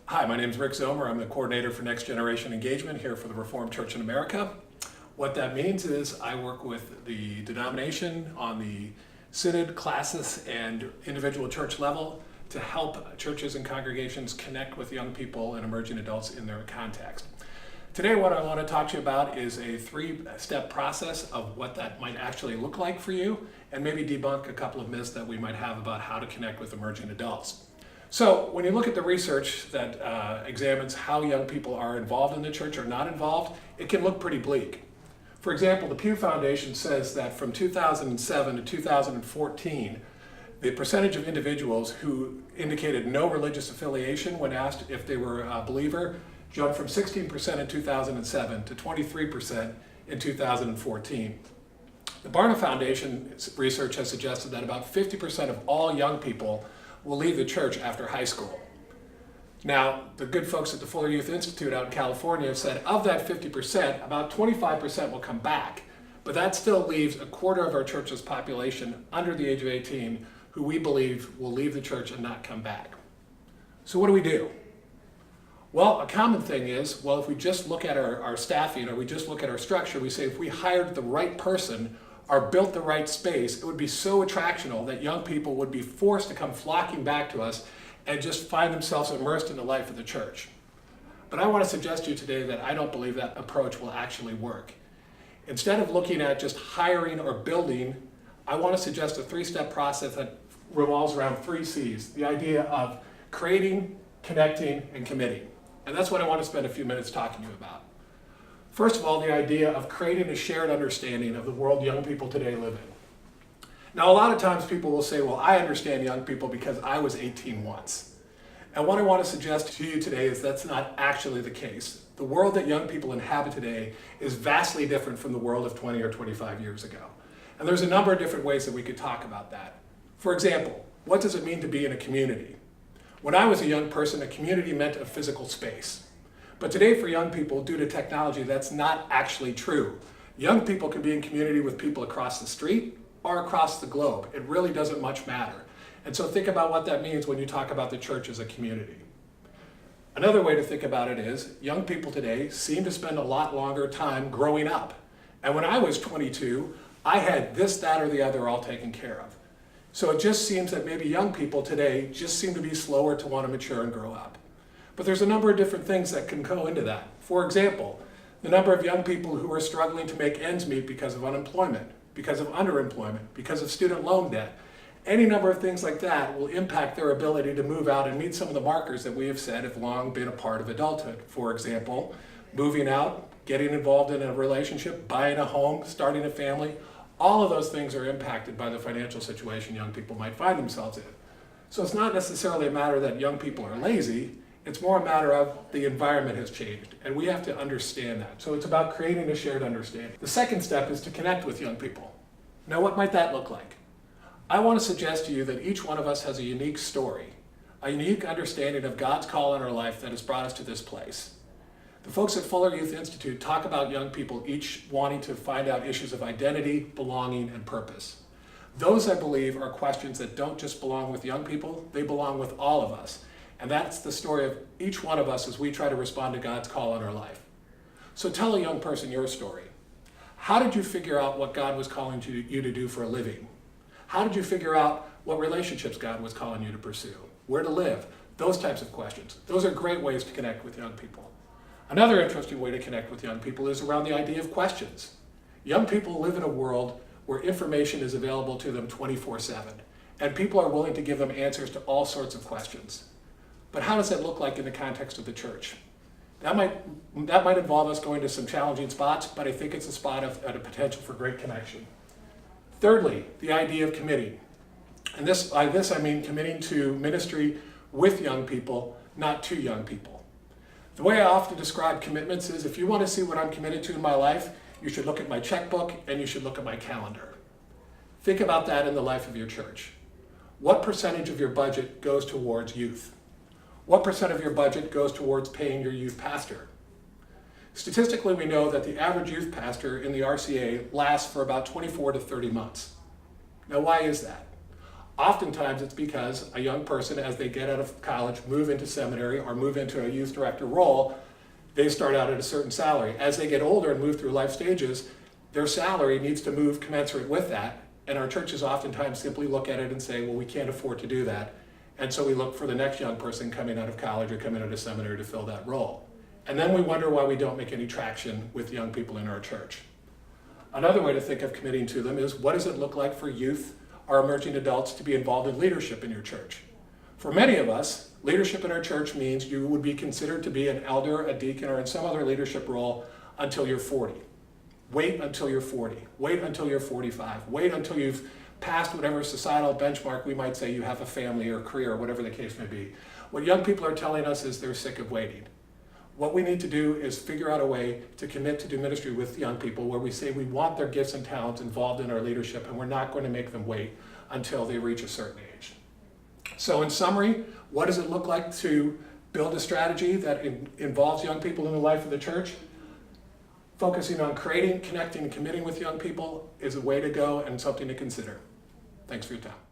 Hi, my name is Rick Zomer. I'm the coordinator for Next Generation Engagement here for the Reformed Church in America. What that means is I work with the denomination on the synod, classis, and individual church level to help churches and congregations connect with young people and emerging adults in their context. Today, what I want to talk to you about is a three-step process of what that might actually look like for you, and maybe debunk a couple of myths that we might have about how to connect with emerging adults. So when you look at the research that examines how young people are involved in the church or not involved, it can look pretty bleak. For example, the Pew Foundation says that from 2007 to 2014, the percentage of individuals who indicated no religious affiliation when asked if they were a believer jumped from 16% in 2007 to 23% in 2014. The Barna Foundation research has suggested that about 50% of all young people will leave the church after high school. Now, the good folks at the Fuller Youth Institute out in California have said of that 50%, about 25% will come back, but that still leaves a quarter of our church's population under the age of 18 who we believe will leave the church and not come back. So what do we do? Well, a common thing is, well, if we just look at our staffing or we just look at our structure, we say if we hired the right person or built the right space, it would be so attractional that young people would be forced to come flocking back to us and just find themselves immersed in the life of the church. But I want to suggest to you today that I don't believe that approach will actually work. Instead of looking at just hiring or building, I want to suggest a three-step process that revolves around three C's, the idea of creating, connecting, and committing. And that's what I want to spend a few minutes talking to you about. First of all, the idea of creating a shared understanding of the world young people today live in. Now, a lot of times people will say, well, I understand young people because I was 18 once. And what I want to suggest to you today is that's not actually the case. The world that young people inhabit today is vastly different from the world of 20 or 25 years ago. And there's a number of different ways that we could talk about that. For example, what does it mean to be in a community? When I was a young person, a community meant a physical space. But today for young people, due to technology, that's not actually true. Young people can be in community with people across the street or across the globe. It really doesn't much matter. And so think about what that means when you talk about the church as a community. Another way to think about it is, young people today seem to spend a lot longer time growing up. And when I was 22, I had this, that, or the other all taken care of. So it just seems that maybe young people today just seem to be slower to want to mature and grow up. But there's a number of different things that can go into that. For example, the number of young people who are struggling to make ends meet because of unemployment, because of underemployment, because of student loan debt. Any number of things like that will impact their ability to move out and meet some of the markers that we have said have long been a part of adulthood. For example, moving out, getting involved in a relationship, buying a home, starting a family. All of those things are impacted by the financial situation young people might find themselves in. So it's not necessarily a matter that young people are lazy. It's more a matter of the environment has changed, and we have to understand that. So it's about creating a shared understanding. The second step is to connect with young people. Now, what might that look like? I want to suggest to you that each one of us has a unique story, a unique understanding of God's call in our life that has brought us to this place. The folks at Fuller Youth Institute talk about young people each wanting to find out issues of identity, belonging, and purpose. Those, I believe, are questions that don't just belong with young people, they belong with all of us. And that's the story of each one of us as we try to respond to God's call in our life. So tell a young person your story. How did you figure out what God was calling you to do for a living? How did you figure out what relationships God was calling you to pursue? Where to live? Those types of questions. Those are great ways to connect with young people. Another interesting way to connect with young people is around the idea of questions. Young people live in a world where information is available to them 24/7, and people are willing to give them answers to all sorts of questions. But how does that look like in the context of the church? That might involve us going to some challenging spots, but I think it's a spot of a potential for great connection. Thirdly, the idea of committing. And by this I mean committing to ministry with young people, not to young people. The way I often describe commitments is if you want to see what I'm committed to in my life, you should look at my checkbook and you should look at my calendar. Think about that in the life of your church. What percentage of your budget goes towards youth? What percent of your budget goes towards paying your youth pastor? Statistically, we know that the average youth pastor in the RCA lasts for about 24 to 30 months. Now, why is that? Oftentimes it's because a young person, as they get out of college, move into seminary or move into a youth director role, they start out at a certain salary. As they get older and move through life stages, their salary needs to move commensurate with that. And our churches oftentimes simply look at it and say, well, we can't afford to do that. And so we look for the next young person coming out of college or coming out of seminary to fill that role. And then we wonder why we don't make any traction with young people in our church. Another way to think of committing to them is, what does it look like for youth or emerging adults to be involved in leadership in your church? For many of us, leadership in our church means you would be considered to be an elder, a deacon, or in some other leadership role until you're 40. Wait until you're 40. Wait until you're 45. Wait until you've passed whatever societal benchmark we might say you have a family or career or whatever the case may be. What young people are telling us is they're sick of waiting. What we need to do is figure out a way to commit to do ministry with young people where we say we want their gifts and talents involved in our leadership, and we're not going to make them wait until they reach a certain age. So in summary, what does it look like to build a strategy that involves young people in the life of the church? Focusing on creating, connecting, and committing with young people is a way to go and something to consider. Thanks for your time.